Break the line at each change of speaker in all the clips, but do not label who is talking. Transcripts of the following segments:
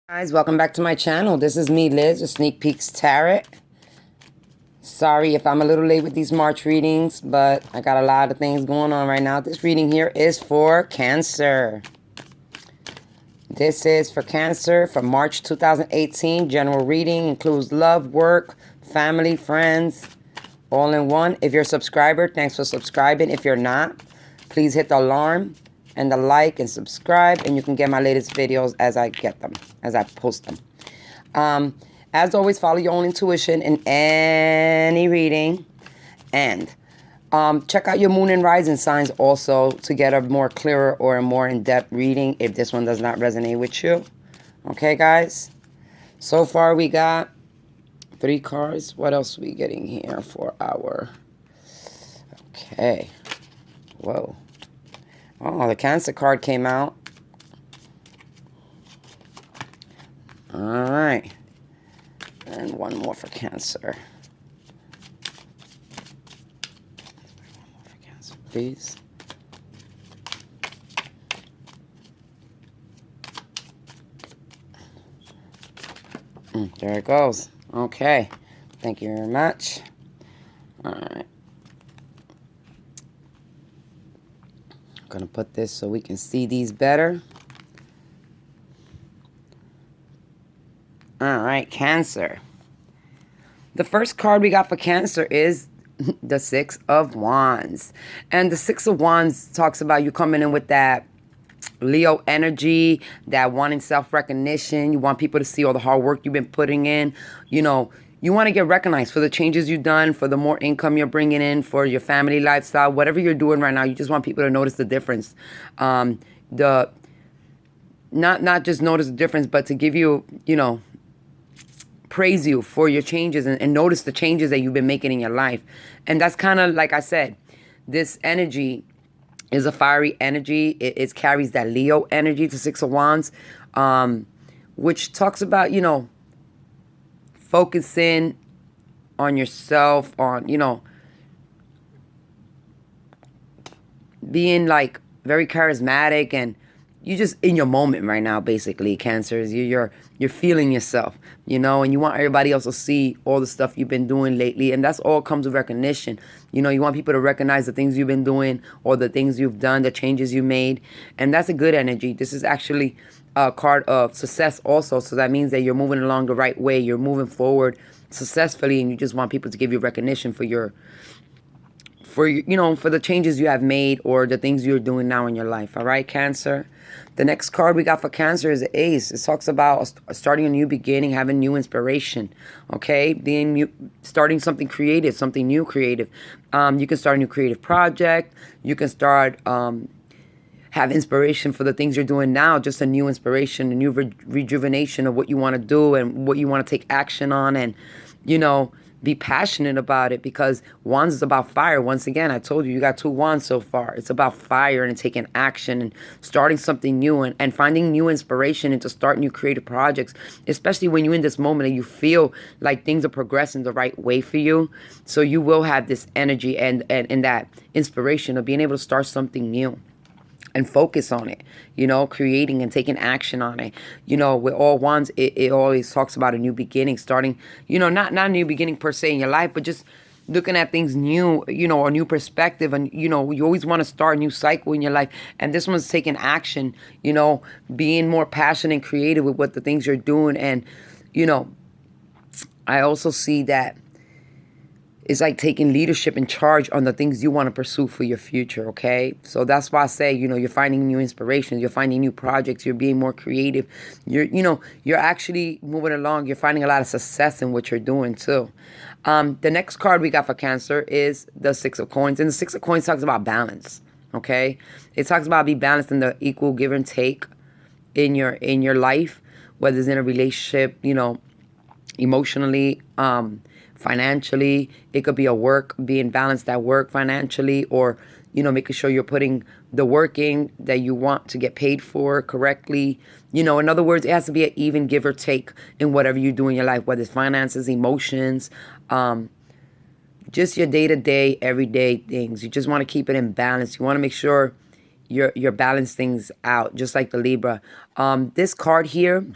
Guys, welcome back to my channel. This is me, Liz, with Sneak Peeks Tarot. Sorry if I'm a little late with these March readings, but I got a lot of things going on right now. This reading here is for Cancer. This is for Cancer for March 2018. General reading includes love, work, family, friends, all in one. If you're a subscriber, thanks for subscribing. If you're not, please hit the alarm and the like and subscribe, and you can get my latest videos as I get them, as I post them. As always, follow your own intuition in any reading, and check out your moon and rising signs also to get a more clearer or a more in-depth reading if this one does not resonate with you. Okay, guys? So far, we got 3 cards. What else are we getting here for our... Okay. Whoa. Oh, the Cancer card came out. All right. And one more for Cancer. One more for Cancer, please. There it goes. Okay. Thank you very much. All right. I'm going to put this so we can see these better. All right, Cancer. The first card we got for Cancer is the Six of Wands. And the Six of Wands talks about you coming in with that Leo energy, that wanting self-recognition. You want people to see all the hard work you've been putting in. You know, you want to get recognized for the changes you've done, for the more income you're bringing in, for your family lifestyle, whatever you're doing right now. You just want people to notice the difference. Not just notice the difference, but to give you, praise you for your changes and notice the changes that you've been making in your life. And that's kind of, like I said, this energy is a fiery energy. It carries that Leo energy, the Six of Wands, which talks about, focusing on yourself, on, being like very charismatic, and you just in your moment right now, basically, Cancers. You're feeling yourself, and you want everybody else to see all the stuff you've been doing lately, and that's all comes with recognition. You want people to recognize the things you've been doing or the things you've done, the changes you made, and that's a good energy. This is actually a card of success also, so that means that you're moving along the right way, you're moving forward successfully, and you just want people to give you recognition for the changes you have made or the things you're doing now in your life. All right, Cancer. The next card we got for Cancer is the Ace. It talks about starting a new beginning, having new inspiration. Okay, starting something creative, something new creative. You can start a new creative project. You can start have inspiration for the things you're doing now. Just a new inspiration, a new rejuvenation of what you want to do and what you want to take action on, and be passionate about it, because Wands is about fire. Once again, I told you got 2 Wands so far. It's about fire and taking action and starting something new and finding new inspiration and to start new creative projects, especially when you're in this moment and you feel like things are progressing the right way for you. So you will have this energy and that inspiration of being able to start something new and focus on it, creating and taking action on it. With all Wands, it always talks about a new beginning, starting, not a new beginning per se in your life, but just looking at things new, a new perspective. And, you always want to start a new cycle in your life. And this one's taking action, being more passionate and creative with what the things you're doing. And, I also see that it's like taking leadership and charge on the things you want to pursue for your future, okay? So that's why I say, you're finding new inspirations, you're finding new projects, you're being more creative. You're actually moving along. You're finding a lot of success in what you're doing too. The next card we got for Cancer is the Six of Coins. And the Six of Coins talks about balance, okay? It talks about be balanced in the equal give and take in your life, whether it's in a relationship, emotionally, financially. It could be being balanced at work financially, or making sure you're putting the work in that you want to get paid for correctly. In other words, it has to be an even give or take in whatever you do in your life, whether it's finances, emotions, just your day-to-day, everyday things. You just want to keep it in balance. You want to make sure you're balance things out, just like the Libra. This card here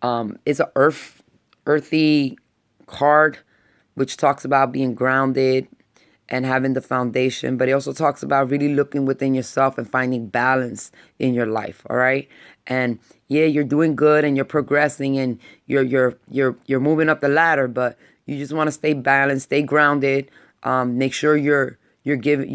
It's a earthy card, which talks about being grounded and having the foundation, but it also talks about really looking within yourself and finding balance in your life. All right. And yeah, you're doing good and you're progressing and you're moving up the ladder, but you just want to stay balanced, stay grounded. Make sure you're getting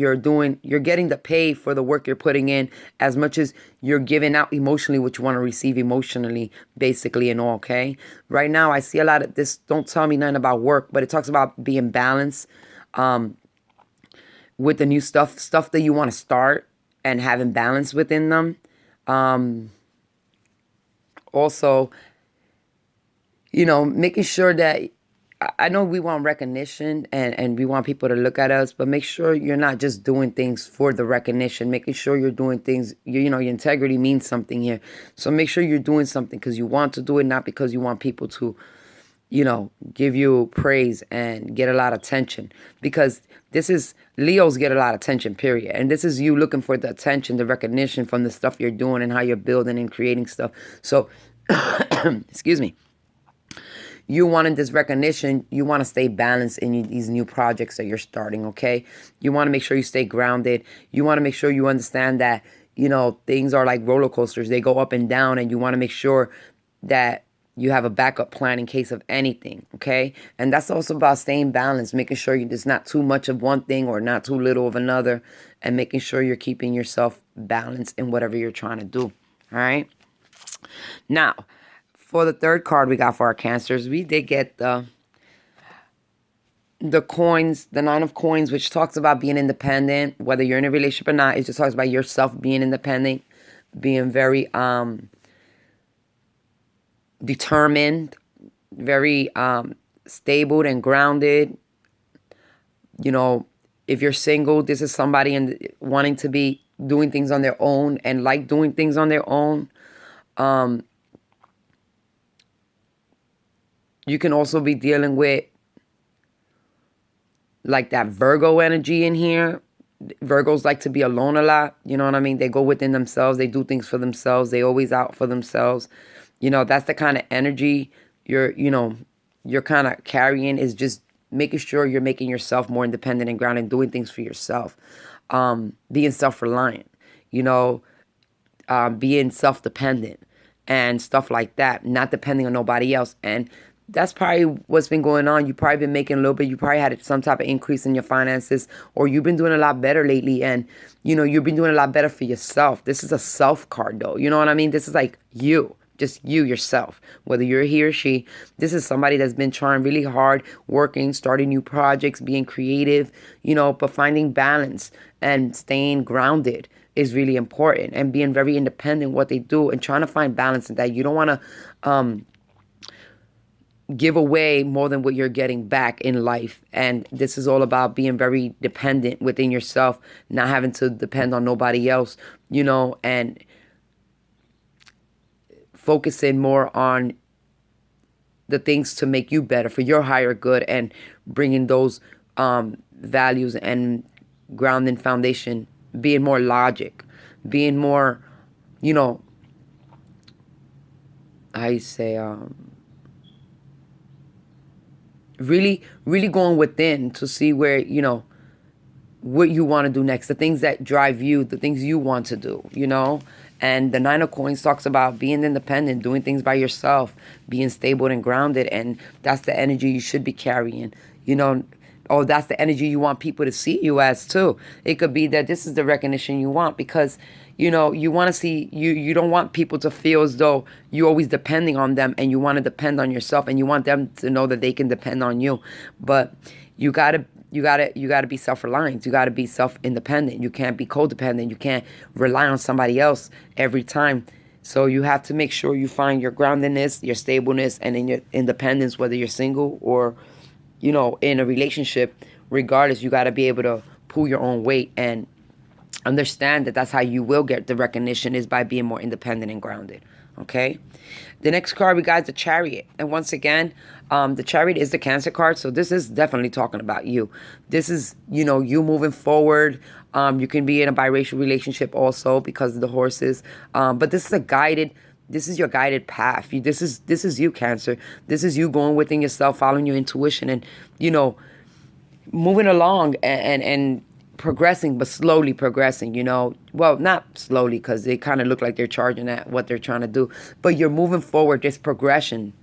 the pay for the work you're putting in as much as you're giving out emotionally what you want to receive emotionally, basically, and all. Okay. Right now I see a lot of this. Don't tell me nothing about work, but it talks about being balanced with the new stuff that you want to start and having balance within them. Also, making sure that I know we want recognition and we want people to look at us, but make sure you're not just doing things for the recognition. Making sure you're doing things, your integrity means something here. So make sure you're doing something because you want to do it, not because you want people to, give you praise and get a lot of attention. Because this is, Leos get a lot of attention, period. And this is you looking for the attention, the recognition from the stuff you're doing and how you're building and creating stuff. So, excuse me. You wanted this recognition. You want to stay balanced in these new projects that you're starting, okay? You want to make sure you stay grounded. You want to make sure you understand that, things are like roller coasters. They go up and down, and you want to make sure that you have a backup plan in case of anything, okay? And that's also about staying balanced, making sure there's not too much of one thing or not too little of another, and making sure you're keeping yourself balanced in whatever you're trying to do, all right? Now, for the third card we got for our Cancers, we did get the coins, the Nine of Coins, which talks about being independent, whether you're in a relationship or not. It just talks about yourself being independent, being very determined, very stable and grounded. If you're single, this is somebody wanting to be doing things on their own and like doing things on their own. You can also be dealing with like that Virgo energy in here. Virgos like to be alone a lot. You know what I mean? They go within themselves. They do things for themselves. They always out for themselves. That's the kind of energy you're kind of carrying, is just making sure you're making yourself more independent and grounded and doing things for yourself. Being self-reliant, being self-dependent and stuff like that, not depending on nobody else. And that's probably what's been going on. You've probably been making a little bit. You probably had some type of increase in your finances, or you've been doing a lot better lately. And, you've been doing a lot better for yourself. This is a self card, though. You know what I mean? This is like just you, yourself, whether you're he or she. This is somebody that's been trying really hard, working, starting new projects, being creative, but finding balance and staying grounded is really important, and being very independent in what they do and trying to find balance in that. You don't want to, give away more than what you're getting back in life. And this is all about being very dependent within yourself, not having to depend on nobody else, and focusing more on the things to make you better for your higher good, and bringing those values and grounding foundation, being more logic, being more, I say, really, really going within to see where, what you want to do next, the things that drive you, the things you want to do, And the Nine of Coins talks about being independent, doing things by yourself, being stable and grounded. And that's the energy you should be carrying, or that's the energy you want people to see you as too. It could be that this is the recognition you want, because you want to see, you don't want people to feel as though you're always depending on them, and you want to depend on yourself, and you want them to know that they can depend on you. But you gotta be self-reliant. You gotta be self-independent. You can't be codependent. You can't rely on somebody else every time. So you have to make sure you find your groundedness, your stableness, and in your independence, whether you're single or in a relationship. Regardless, you got to be able to pull your own weight and understand that that's how you will get the recognition, is by being more independent and grounded. Okay. The next card we got is the Chariot. And once again, the Chariot is the Cancer card. So this is definitely talking about you. This is, you moving forward. You can be in a biracial relationship also because of the horses. But this is a guided this is your guided path. This is you, Cancer. This is you going within yourself, following your intuition, and moving along and progressing, but slowly progressing, well, not slowly, because they kind of look like they're charging at what they're trying to do, but you're moving forward. This progression,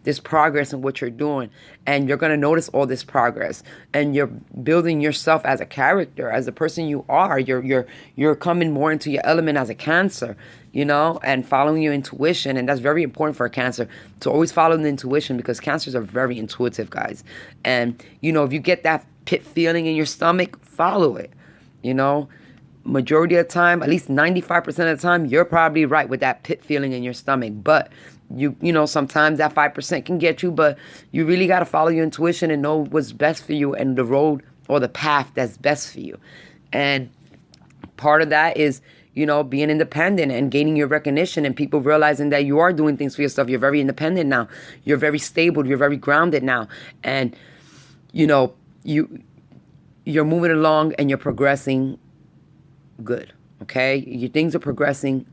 this progress in what you're doing, and you're going to notice all this progress, and you're building yourself as a character, as the person you are. You're coming more into your element as a Cancer, and following your intuition. And that's very important for a Cancer, to always follow the intuition, because Cancers are very intuitive, guys. And if you get that pit feeling in your stomach, follow it. Majority of the time, at least 95% of the time, you're probably right with that pit feeling in your stomach. But sometimes that 5% can get you, but you really got to follow your intuition and know what's best for you, and the road or the path that's best for you. And part of that is being independent and gaining your recognition, and people realizing that you are doing things for yourself. You're very independent now. You're very stable. You're very grounded now. And, you're moving along and you're progressing good. Okay? Your things are progressing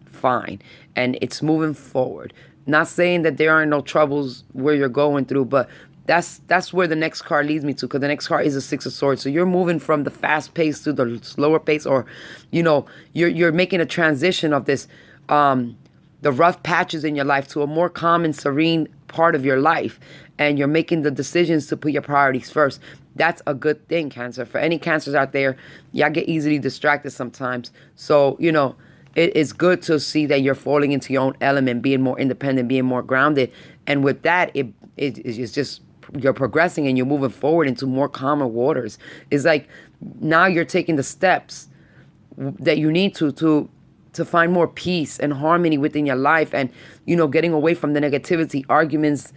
fine. And it's moving forward. Not saying that there are no troubles where you're going through, but that's where the next card leads me to, because the next card is a Six of Swords. So you're moving from the fast pace to the slower pace, or you're making a transition of this the rough patches in your life to a more calm and serene part of your life, and you're making the decisions to put your priorities first. That's a good thing, Cancer. For any Cancers out there, y'all get easily distracted sometimes. So it is good to see that you're falling into your own element, being more independent, being more grounded, and with that, it's just, you're progressing and you're moving forward into more calmer waters. It's like now you're taking the steps that you need to find more peace and harmony within your life, and getting away from the negativity, arguments,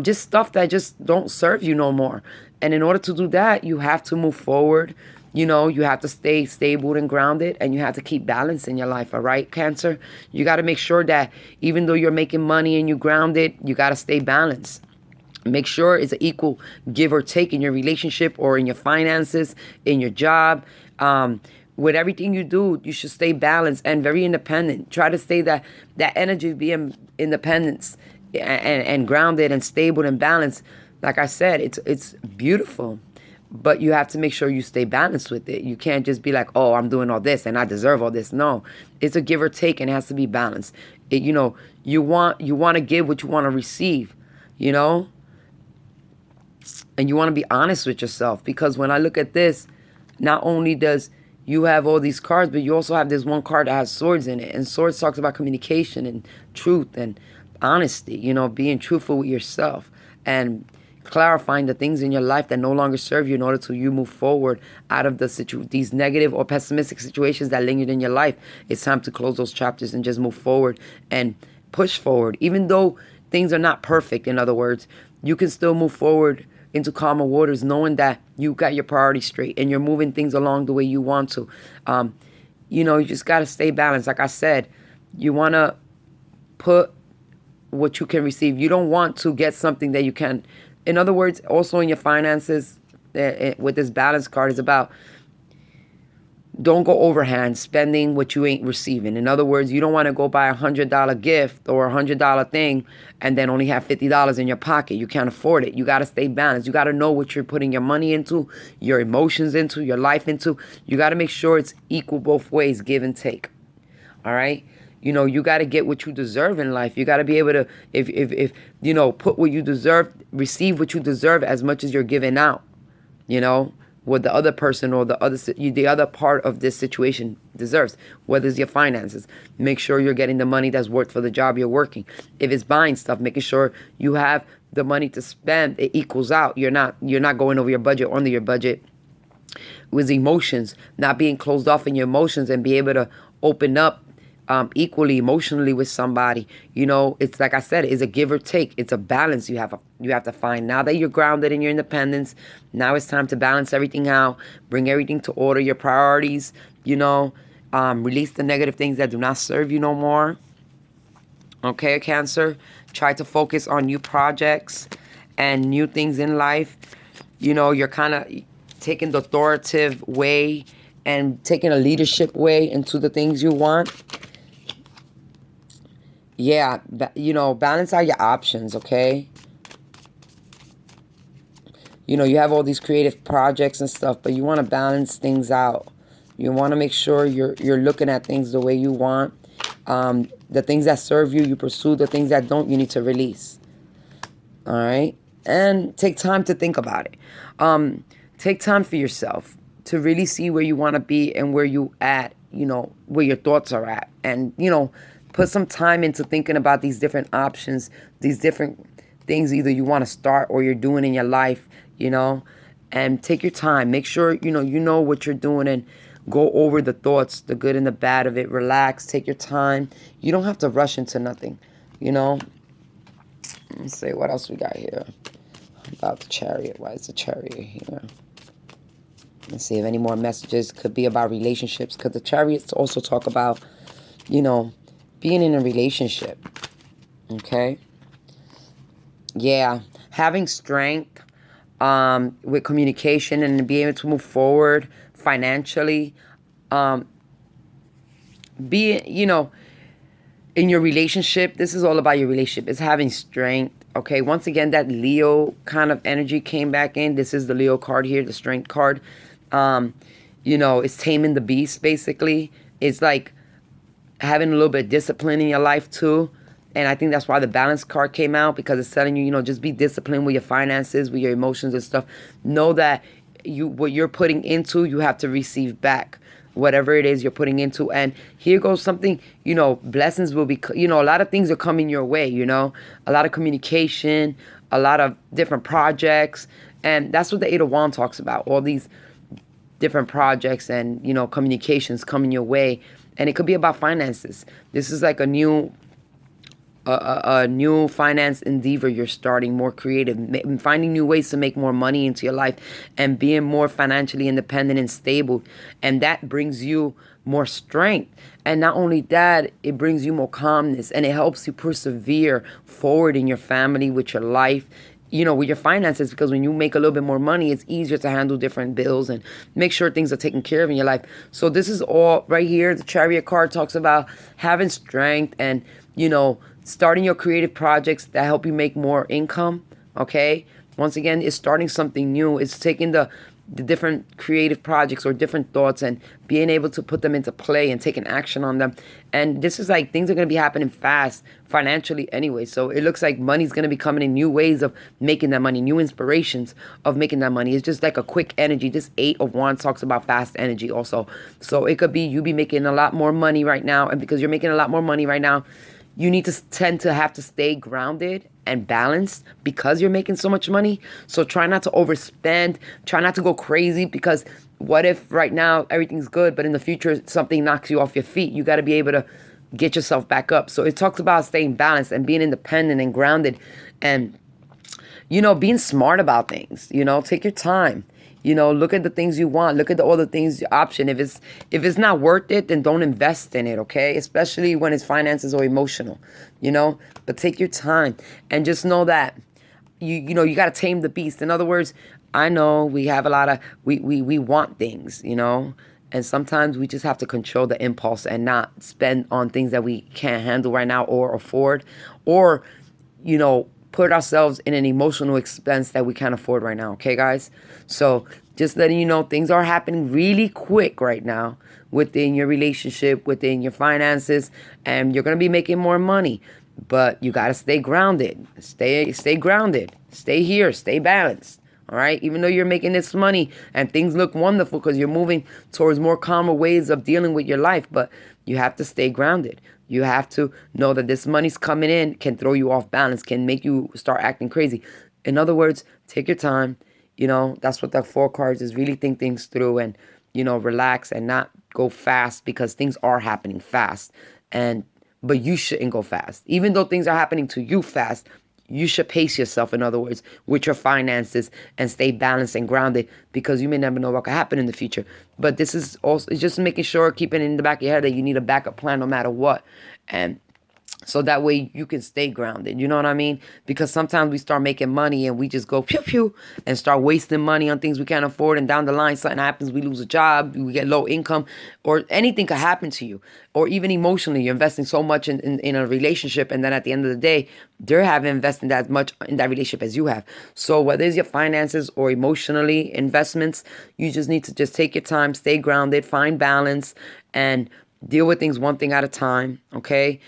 just stuff that just don't serve you no more. And in order to do that, you have to move forward. You have to stay stable and grounded, and you have to keep balance in your life. All right, Cancer? You got to make sure that even though you're making money and you're grounded, you got to stay balanced. Make sure it's an equal give or take in your relationship or in your finances, in your job. With everything you do, you should stay balanced and very independent. Try to stay that energy of being independence and grounded and stable and balanced. Like I said, it's beautiful, but you have to make sure you stay balanced with it. You can't just be like, oh, I'm doing all this and I deserve all this. No, it's a give or take, and it has to be balanced. You want to give what you want to receive, and you want to be honest with yourself, because when I look at this, not only does you have all these cards, but you also have this one card that has swords in it, and swords talks about communication and truth and honesty, being truthful with yourself and clarifying the things in your life that no longer serve you in order to you move forward out of these negative or pessimistic situations that lingered in your life. It's time to close those chapters and just move forward and push forward. Even though things are not perfect, in other words, you can still move forward into calmer waters, knowing that you got your priorities straight and you're moving things along the way you want to. You just got to stay balanced. Like I said, you want to put what you can receive. You don't want to get something that you can. In other words, also in your finances, with this balance card, is about don't go overhand spending what you ain't receiving. In other words, you don't want to go buy $100 gift or $100 thing and then only have $50 in your pocket. You can't afford it. You got to stay balanced. You got to know what you're putting your money into, your emotions into, your life into. You got to make sure it's equal both ways, give and take. All right? You got to get what you deserve in life. You got to be able to, if put what you deserve, receive what you deserve as much as you're giving out, what the other person or the other part of this situation deserves, whether it's your finances. Make sure you're getting the money that's worth for the job you're working. If it's buying stuff, making sure you have the money to spend, it equals out. You're not going over your budget or under your budget. With emotions, not being closed off in your emotions, and be able to open up equally emotionally with somebody. It's like I said, it's a give or take. It's a balance you have to find. Now that you're grounded in your independence, now it's time to balance everything out, bring everything to order, your priorities, release the negative things that do not serve you no more. Okay, Cancer? Try to focus on new projects and new things in life. You're kind of taking the authoritative way and taking a leadership way into the things you want. Yeah, balance out your options, okay? You have all these creative projects and stuff, but you want to balance things out. You want to make sure you're looking at things the way you want. The things that serve you, you pursue. The things that don't, you need to release. All right? And take time to think about it. Take time for yourself to really see where you want to be and where you at, where your thoughts are at. And, put some time into thinking about these different options, these different things either you want to start or you're doing in your life, and take your time. Make sure, you know what you're doing, and go over the thoughts, the good and the bad of it. Relax, take your time. You don't have to rush into nothing, you know. Let's see what else we got here about the Chariot. Why is the Chariot here? Let's see if any more messages could be about relationships, because the Chariots also talk about, being in a relationship. Okay? Yeah. Having strength with communication and being able to move forward financially. Be, in your relationship, this is all about your relationship. It's having strength. Okay, once again, that Leo kind of energy came back in. This is the Leo card here, the strength card. It's taming the beast, basically. It's like having a little bit of discipline in your life too. And I think that's why the balance card came out, because it's telling you, just be disciplined with your finances, with your emotions and stuff. Know that what you're putting into, you have to receive back. Whatever it is you're putting into. And here goes something, blessings will be, a lot of things are coming your way, a lot of communication, a lot of different projects. And that's what the Eight of Wands talks about. All these different projects and, communications coming your way. And it could be about finances. This is like a new finance endeavor you're starting, more creative, finding new ways to make more money into your life and being more financially independent and stable. And that brings you more strength. And not only that, it brings you more calmness, and it helps you persevere forward in your family, with your life, with your finances, because when you make a little bit more money, it's easier to handle different bills and make sure things are taken care of in your life. So this is all right here. The Chariot card talks about having strength and, starting your creative projects that help you make more income. Okay. Once again, it's starting something new. It's taking the different creative projects or different thoughts and being able to put them into play and taking action on them. And this is like, things are going to be happening fast financially anyway. So it looks like money's going to be coming in, new ways of making that money, new inspirations of making that money. It's just like a quick energy. This Eight of Wands talks about fast energy also. So it could be you be making a lot more money right now. And because you're making a lot more money right now, you need to tend to have to stay grounded and balanced because you're making so much money. So try not to overspend. Try not to go crazy, because what if right now everything's good, but in the future something knocks you off your feet? You got to be able to get yourself back up. So it talks about staying balanced and being independent and grounded and, being smart about things. Take your time. Look at the things you want. Look at all the things, option. If it's not worth it, then don't invest in it, okay? Especially when it's finances or emotional, But take your time and just know that you got to tame the beast. In other words, I know we have a lot of, we want things, and sometimes we just have to control the impulse and not spend on things that we can't handle right now or afford, or, put ourselves in an emotional expense that we can't afford right now. Okay, guys? So just letting you know, things are happening really quick right now within your relationship, within your finances, and you're going to be making more money. But you got to stay grounded. Stay grounded. Stay here. Stay balanced. All right? Even though you're making this money and things look wonderful because you're moving towards more calmer ways of dealing with your life, but you have to stay grounded. You have to know that this money's coming in can throw you off balance, can make you start acting crazy. In other words, take your time. That's what the Four cards is. Really think things through and, relax and not go fast, because things are happening fast. But you shouldn't go fast. Even though things are happening to you fast, you should pace yourself, in other words, with your finances and stay balanced and grounded, because you may never know what could happen in the future. But this is also, it's just making sure, keeping it in the back of your head that you need a backup plan no matter what. And So that way you can stay grounded. You know what I mean? Because sometimes we start making money and we just go pew pew and start wasting money on things we can't afford. And down the line, something happens. We lose a job. We get low income, or anything could happen to you. Or even emotionally, you're investing so much in a relationship. And then at the end of the day, they haven't invested as much in that relationship as you have. So whether it's your finances or emotionally investments, you just need to just take your time, stay grounded, find balance, and deal with things one thing at a time, okay?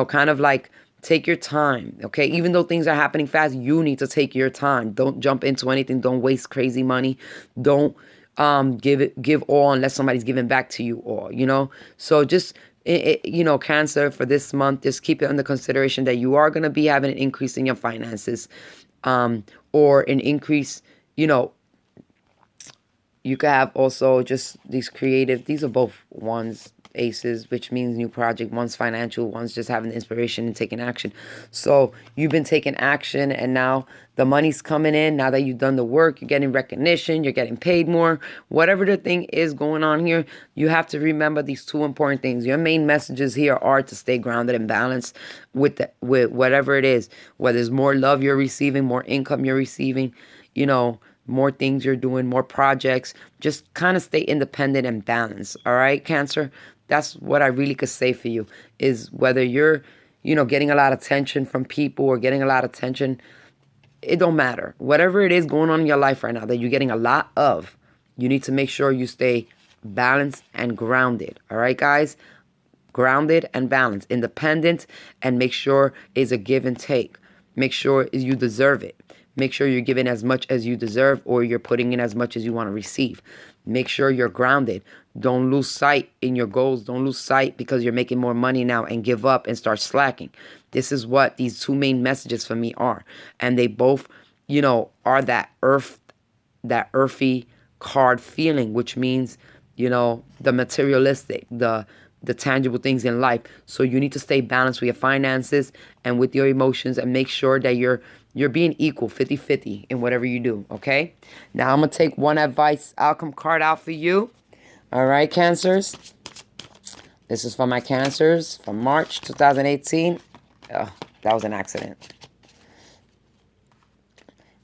Kind of like take your time, okay? Even though things are happening fast, you need to take your time. Don't jump into anything. Don't waste crazy money. Don't give all unless somebody's giving back to you all. So just Cancer, for this month, just keep it under consideration that you are going to be having an increase in your finances, or an increase. You could have also just these creative. These are both ones aces, which means new project. One's financial, one's just having the inspiration and taking action. So you've been taking action, and now the money's coming in. Now that you've done the work, you're getting recognition, you're getting paid more. Whatever the thing is going on here, you have to remember these two important things. Your main messages here are to stay grounded and balanced with whatever it is. Whether it's more love you're receiving, more income you're receiving, more things you're doing, more projects. Just kind of stay independent and balanced. All right, Cancer? That's what I really could say for you, is whether you're, getting a lot of attention from people or getting a lot of attention, it don't matter. Whatever it is going on in your life right now that you're getting a lot of, you need to make sure you stay balanced and grounded. All right, guys? Grounded and balanced, independent, and make sure it's a give and take. Make sure you deserve it. Make sure you're giving as much as you deserve, or you're putting in as much as you want to receive. Make sure you're grounded. Don't lose sight in your goals. Don't lose sight because you're making more money now and give up and start slacking. This is what these two main messages for me are. And they both, are that earthy card feeling, which means, the materialistic, the tangible things in life. So you need to stay balanced with your finances and with your emotions, and make sure that you're being equal, 50-50 in whatever you do, okay? Now I'm going to take one advice outcome card out for you. All right, Cancers? This is for my Cancers from March 2018. Oh, that was an accident.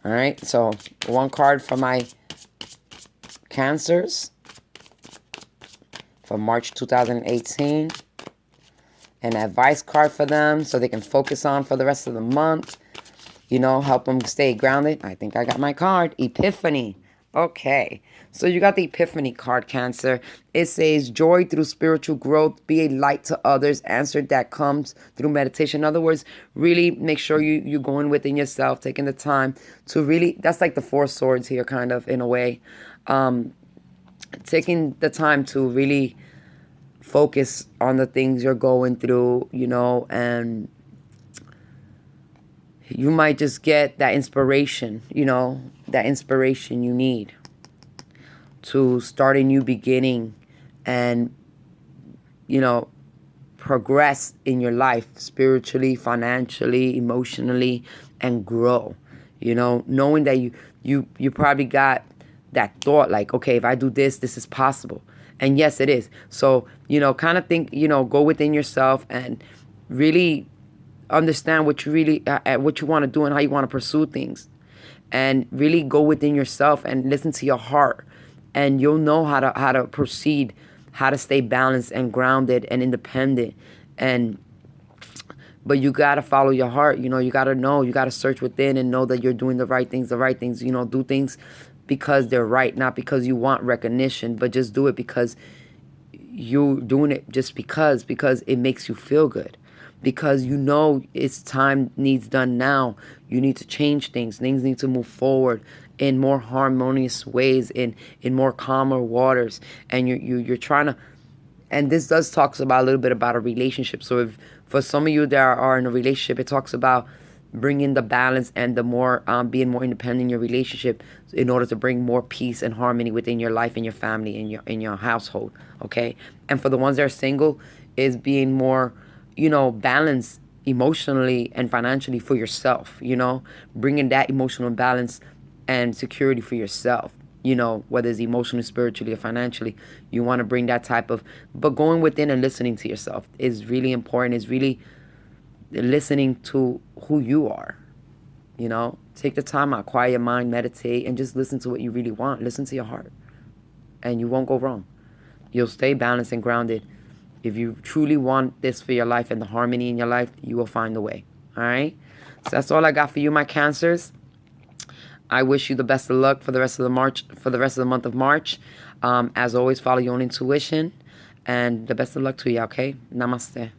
All right, so one card for my Cancers for March 2018. An advice card for them so they can focus on for the rest of the month. Help them stay grounded. I think I got my card. Epiphany. Okay. So you got the Epiphany card, Cancer. It says, joy through spiritual growth. Be a light to others. Answer that comes through meditation. In other words, really make sure you're going within yourself, taking the time to really, that's like the Four Swords here, kind of, in a way. Taking the time to really focus on the things you're going through, and you might just get that inspiration, that inspiration you need to start a new beginning and, progress in your life spiritually, financially, emotionally, and grow, knowing that you probably got that thought like, okay, if I do this, this is possible. And yes, it is. So, kind of think, go within yourself and really understand what you want to do and how you want to pursue things, and really go within yourself and listen to your heart, and you'll know how to proceed, how to stay balanced and grounded and independent. But you got to follow your heart. You got to search within and know that you're doing the right things, do things because they're right, not because you want recognition, but just do it because you're doing it just because it makes you feel good. Because it's time needs done now. You need to change things. Things need to move forward in more harmonious ways, in more calmer waters. And you're trying to, and this does talks about a little bit about a relationship. So if for some of you that are in a relationship, it talks about bringing the balance and the more being more independent in your relationship in order to bring more peace and harmony within your life and your family and in your household. Okay. And for the ones that are single, is being more balance emotionally and financially for yourself, bringing that emotional balance and security for yourself, whether it's emotionally, spiritually, or financially. You want to bring that type of, but going within and listening to yourself is really important. listening to who you are. You know, take the time out, quiet your mind, meditate, and just listen to what you really want. Listen to your heart, and you won't go wrong. You'll stay balanced and grounded. If you truly want this for your life and the harmony in your life, you will find a way. All right? So that's all I got for you, my Cancers. I wish you the best of luck for the rest of the month of March. As always, follow your own intuition, and the best of luck to you, okay? Namaste.